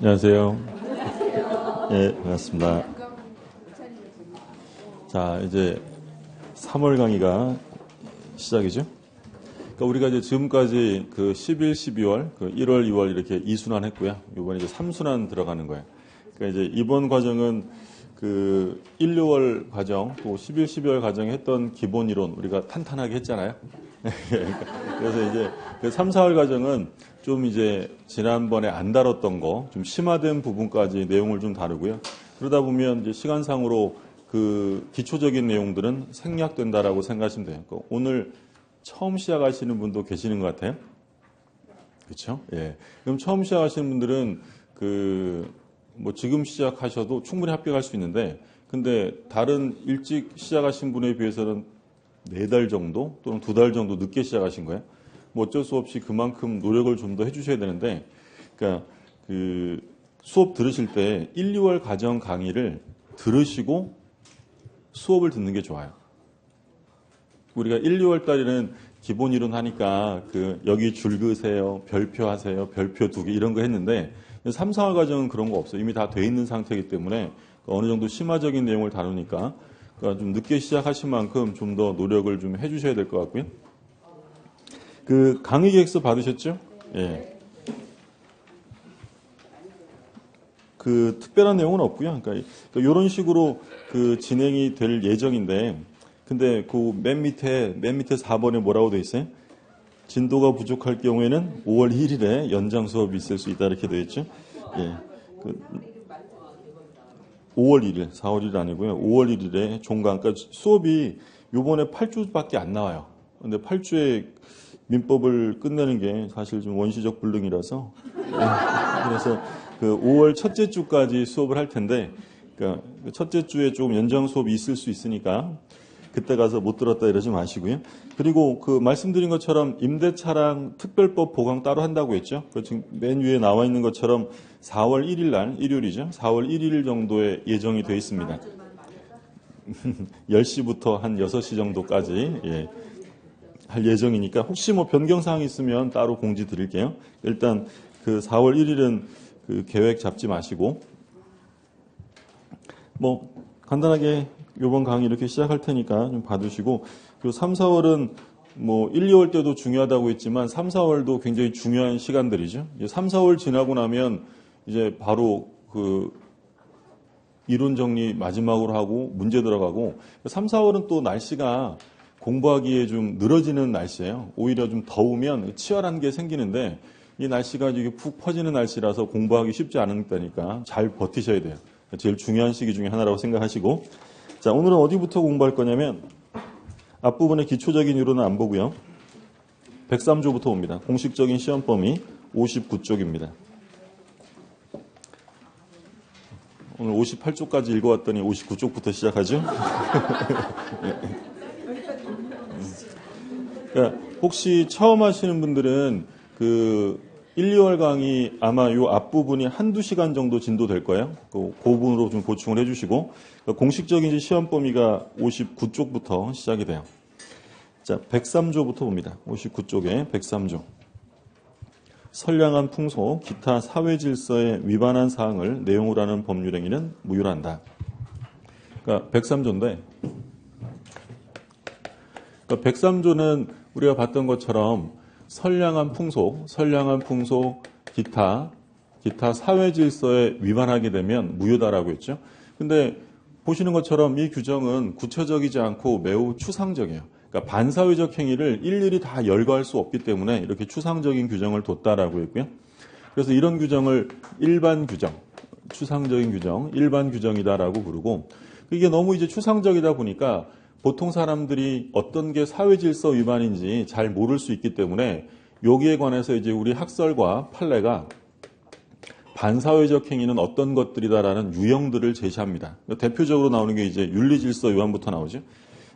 안녕하세요. 예, 반갑습니다. 자, 이제 3월 강의가 시작이죠. 그러니까 우리가 이제 지금까지 그 11, 12월, 그 1월, 2월 이렇게 2순환 했고요. 이번에 이제 3순환 들어가는 거예요. 그러니까 이제 이번 과정은 그 1, 2월 과정, 또 11, 12월 과정에 했던 기본 이론 우리가 탄탄하게 했잖아요. 그래서 이제 그 3, 4월 과정은 좀 이제 지난번에 안 다뤘던 거, 좀 심화된 부분까지 내용을 좀 다루고요. 그러다 보면 이제 시간상으로 그 기초적인 내용들은 생략된다라고 생각하시면 돼요. 그러니까 오늘 처음 시작하시는 분도 계시는 것 같아요. 그렇죠? 예. 그럼 처음 시작하시는 분들은 뭐 지금 시작하셔도 충분히 합격할 수 있는데, 근데 다른 일찍 시작하신 분에 비해서는 4달 정도 또는 2달 정도 늦게 시작하신 거예요. 뭐 어쩔 수 없이 그만큼 노력을 좀 더 해주셔야 되는데, 그러니까 그 수업 들으실 때 1, 2월 과정 강의를 들으시고 수업을 듣는 게 좋아요. 우리가 1, 2월 달에는 기본 이론 하니까 여기 줄 그으세요, 별표 하세요, 별표 2개 이런 거 했는데 3, 4월 과정은 그런 거 없어요. 이미 다 돼 있는 상태이기 때문에 어느 정도 심화적인 내용을 다루니까 그러니까 좀 늦게 시작하신 만큼 좀 더 노력을 좀 해주셔야 될 것 같고요. 그 강의 계획서 받으셨죠? 예. 그 특별한 내용은 없고요. 그러니까 이런 식으로 그 진행이 될 예정인데, 근데 그 맨 밑에 4번에 뭐라고 돼 있어요? 진도가 부족할 경우에는 5월 1일에 연장 수업이 있을 수 있다 이렇게 돼 있죠. 예. 5월 1일, 4월 1일 아니고요. 5월 1일에 종강. 그러니까 수업이 요번에 8주밖에 안 나와요. 근데 8주에 민법을 끝내는 게 사실 좀 원시적 불능이라서. 예. 그래서 그 5월 첫째 주까지 수업을 할 텐데, 그러니까 첫째 주에 조금 연장 수업이 있을 수 있으니까 그때 가서 못 들었다 이러지 마시고요. 그리고 그 말씀드린 것처럼 임대차랑 특별법 보강 따로 한다고 했죠. 그 지금 맨 위에 나와 있는 것처럼 4월 1일 날, 일요일이죠. 4월 1일 정도에 예정이 되어 있습니다. 10시부터 한 6시 정도까지 할 예정이니까 혹시 뭐 변경사항이 있으면 따로 공지 드릴게요. 일단 그 4월 1일은 그 계획 잡지 마시고 뭐 간단하게 이번 강의 이렇게 시작할 테니까 좀 봐두시고, 그리고 3, 4월은 뭐 1, 2월 때도 중요하다고 했지만 3, 4월도 굉장히 중요한 시간들이죠. 이제 3, 4월 지나고 나면 이제 바로 그 이론 정리 마지막으로 하고 문제 들어가고, 3, 4월은 또 날씨가 공부하기에 좀 늘어지는 날씨예요. 오히려 좀 더우면 치열한 게 생기는데 이 날씨가 이게 푹 퍼지는 날씨라서 공부하기 쉽지 않다니까 잘 버티셔야 돼요. 제일 중요한 시기 중에 하나라고 생각하시고, 자, 오늘은 어디부터 공부할 거냐면 앞부분의 기초적인 이론은 안 보고요. 103조부터 옵니다. 공식적인 시험 범위 59쪽입니다. 오늘 58쪽까지 읽어왔더니 59쪽부터 시작하죠. 그러니까 혹시 처음 하시는 분들은 그 1, 2월 강의 아마 이 앞부분이 한두 시간 정도 진도될 거예요. 그 부분으로 좀 보충을 해주시고, 그러니까 공식적인 시험 범위가 59쪽부터 시작이 돼요. 자, 103조부터 봅니다. 59쪽에 103조. 선량한 풍속, 기타 사회 질서에 위반한 사항을 내용으로 하는 법률 행위는 무효한다. 그러니까 103조인데, 그러니까 103조는 우리가 봤던 것처럼 선량한 풍속, 기타 사회 질서에 위반하게 되면 무효다라고 했죠. 근데 보시는 것처럼 이 규정은 구체적이지 않고 매우 추상적이에요. 그러니까 반사회적 행위를 일일이 다 열거할 수 없기 때문에 이렇게 추상적인 규정을 뒀다라고 했고요. 그래서 이런 규정을 일반 규정, 추상적인 규정, 일반 규정이다라고 부르고, 이게 너무 이제 추상적이다 보니까 보통 사람들이 어떤 게 사회 질서 위반인지 잘 모를 수 있기 때문에 여기에 관해서 이제 우리 학설과 판례가 반사회적 행위는 어떤 것들이다라는 유형들을 제시합니다. 대표적으로 나오는 게 이제 윤리질서 위반부터 나오죠.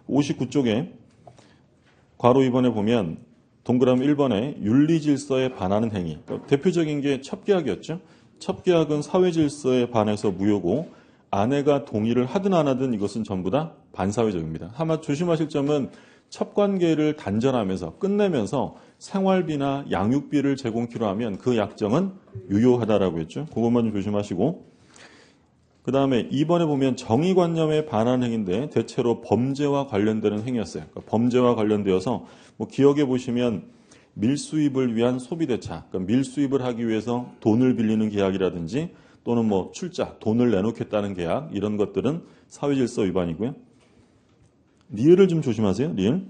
59쪽에 괄호 2번에 보면 동그라미 1번에 윤리질서에 반하는 행위. 대표적인 게 첩계학이었죠. 첩계학은 사회질서에 반해서 무효고, 아내가 동의를 하든 안 하든 이것은 전부 다 반사회적입니다. 다만 조심하실 점은 첩관계를 단절하면서 끝내면서 생활비나 양육비를 제공키로 하면 그 약정은 유효하다라고 했죠. 그것만 좀 조심하시고. 그 다음에 2번에 보면 정의관념에 반하는 행위인데 대체로 범죄와 관련되는 행위였어요. 그러니까 범죄와 관련되어서 뭐 기억해 보시면 밀수입을 위한 소비대차, 그러니까 밀수입을 하기 위해서 돈을 빌리는 계약이라든지 또는 뭐 출자, 돈을 내놓겠다는 계약, 이런 것들은 사회질서 위반이고요. 리을을 좀 조심하세요. 리을.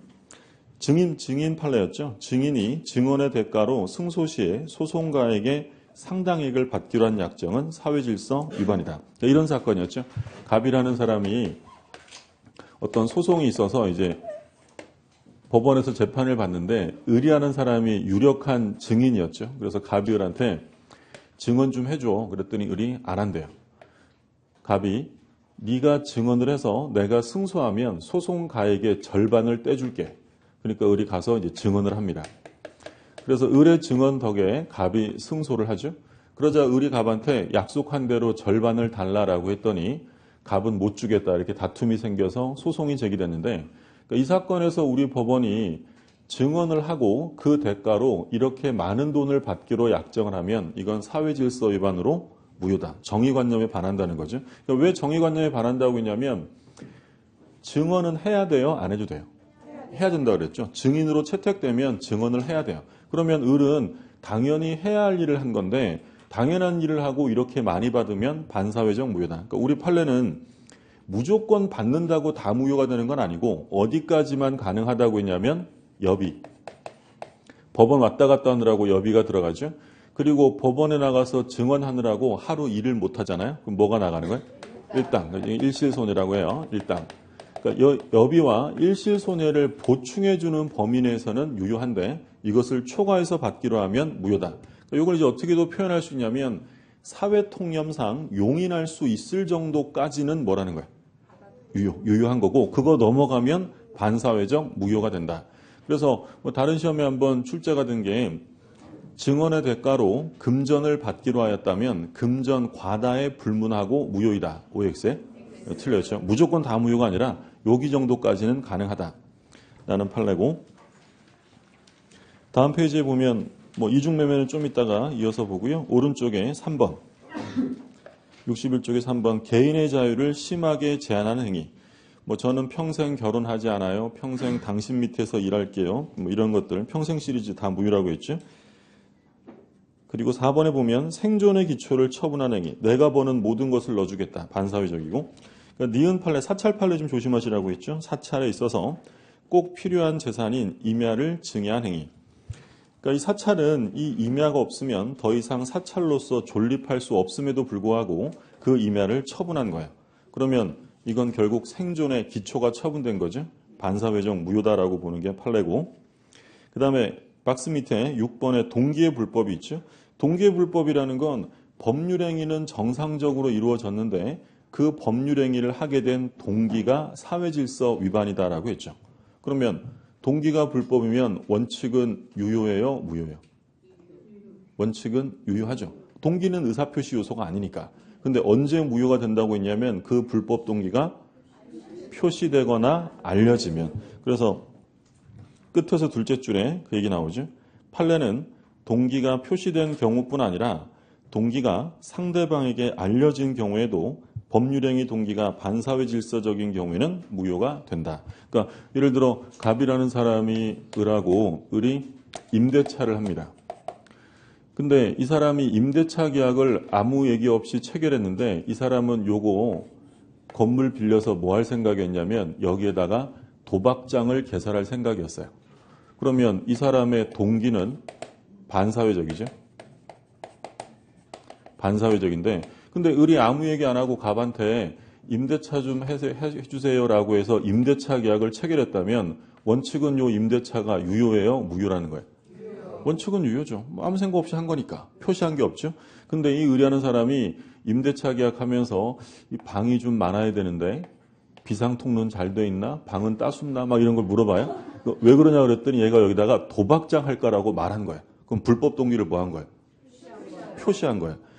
증인 판례였죠. 증인이 증언의 대가로 승소시에 소송가에게 상당액을 받기로 한 약정은 사회질서 위반이다. 이런 사건이었죠. 갑이라는 사람이 어떤 소송이 있어서 이제 법원에서 재판을 받는데 을이라는 사람이 유력한 증인이었죠. 그래서 갑이 을한테 증언 좀 해줘. 그랬더니 을이 안 한대요. 갑이 네가 증언을 해서 내가 승소하면 소송가에게 절반을 떼줄게. 그러니까 을이 가서 이제 증언을 합니다. 그래서 을의 증언 덕에 갑이 승소를 하죠. 그러자 을이 갑한테 약속한 대로 절반을 달라라고 했더니 갑은 못 주겠다 이렇게 다툼이 생겨서 소송이 제기됐는데 그러니까 이 사건에서 우리 법원이 증언을 하고 그 대가로 이렇게 많은 돈을 받기로 약정을 하면 이건 사회질서 위반으로 무효다. 정의관념에 반한다는 거죠. 그러니까 왜 정의관념에 반한다고 했냐면 증언은 해야 돼요? 안 해도 돼요? 해야 된다고 그랬죠. 증인으로 채택되면 증언을 해야 돼요. 그러면 을은 당연히 해야 할 일을 한 건데 당연한 일을 하고 이렇게 많이 받으면 반사회적 무효다. 그러니까 우리 판례는 무조건 받는다고 다 무효가 되는 건 아니고 어디까지만 가능하다고 했냐면 여비. 법원 왔다 갔다 하느라고 여비가 들어가죠. 그리고 법원에 나가서 증언하느라고 하루 일을 못 하잖아요. 그럼 뭐가 나가는 거예요? 일당. 일실손해라고 해요. 일당. 그러니까 여비와 일실손해를 보충해주는 범위 내에서는 유효한데 이것을 초과해서 받기로 하면 무효다. 그러니까 이걸 이제 어떻게도 표현할 수 있냐면 사회통념상 용인할 수 있을 정도까지는 뭐라는 거예요? 유효한 거고 그거 넘어가면 반사회적 무효가 된다. 그래서 뭐 다른 시험에 한번 출제가 된 게 증언의 대가로 금전을 받기로 하였다면 금전 과다에 불문하고 무효이다. OX에 틀렸죠. 무조건 다 무효가 아니라 여기 정도까지는 가능하다. 라는 판례고 다음 페이지에 보면 뭐 이중매매는 좀 이따가 이어서 보고요. 오른쪽에 3번 61쪽에 3번 개인의 자유를 심하게 제한하는 행위. 뭐 저는 평생 결혼하지 않아요. 평생 당신 밑에서 일할게요. 뭐 이런 것들 평생 시리즈 다 무효라고 했죠. 그리고 4번에 보면 생존의 기초를 처분하는 행위. 내가 버는 모든 것을 넣어주겠다. 반사회적이고. 그러니까 니은 판례, 사찰 판례 좀 조심하시라고 했죠. 사찰에 있어서 꼭 필요한 재산인 임야를 증여한 행위. 그러니까 이 사찰은 이 임야가 없으면 더 이상 사찰로서 존립할 수 없음에도 불구하고 그 임야를 처분한 거예요. 그러면 이건 결국 생존의 기초가 처분된 거죠. 반사회적 무효다라고 보는 게 판례고. 그 다음에 박스 밑에 6번에 동기의 불법이 있죠. 동기의 불법이라는 건 법률행위는 정상적으로 이루어졌는데 그 법률행위를 하게 된 동기가 사회질서 위반이다라고 했죠. 그러면 동기가 불법이면 원칙은 유효해요? 무효해요? 원칙은 유효하죠. 동기는 의사표시 요소가 아니니까. 근데 언제 무효가 된다고 했냐면 그 불법 동기가 표시되거나 알려지면. 그래서 끝에서 둘째 줄에 그 얘기 나오죠. 판례는 동기가 표시된 경우뿐 아니라 동기가 상대방에게 알려진 경우에도 법률행위 동기가 반사회 질서적인 경우에는 무효가 된다. 그러니까 예를 들어 갑이라는 사람이 을하고 을이 임대차를 합니다. 근데 이 사람이 임대차 계약을 아무 얘기 없이 체결했는데 이 사람은 요거 건물 빌려서 뭐 할 생각이었냐면 여기에다가 도박장을 개설할 생각이었어요. 그러면 이 사람의 동기는 반사회적이죠. 반사회적인데 근데 을이 아무 얘기 안 하고 갑한테 임대차 좀 해주세요라고 해서 임대차 계약을 체결했다면 원칙은 요 임대차가 유효해요? 무효라는 거예요? 원칙은 유효죠. 아무 생각 없이 한 거니까. 표시한 게 없죠. 근데 이 을이라는 사람이 임대차 계약하면서 이 방이 좀 많아야 되는데 비상통로는 잘 돼 있나? 방은 따숩나? 막 이런 걸 물어봐요. 왜 그러냐 그랬더니 얘가 여기다가 도박장 할까라고 말한 거예요. 그럼 불법 동기를 뭐 한 거예요? 표시한 거예요.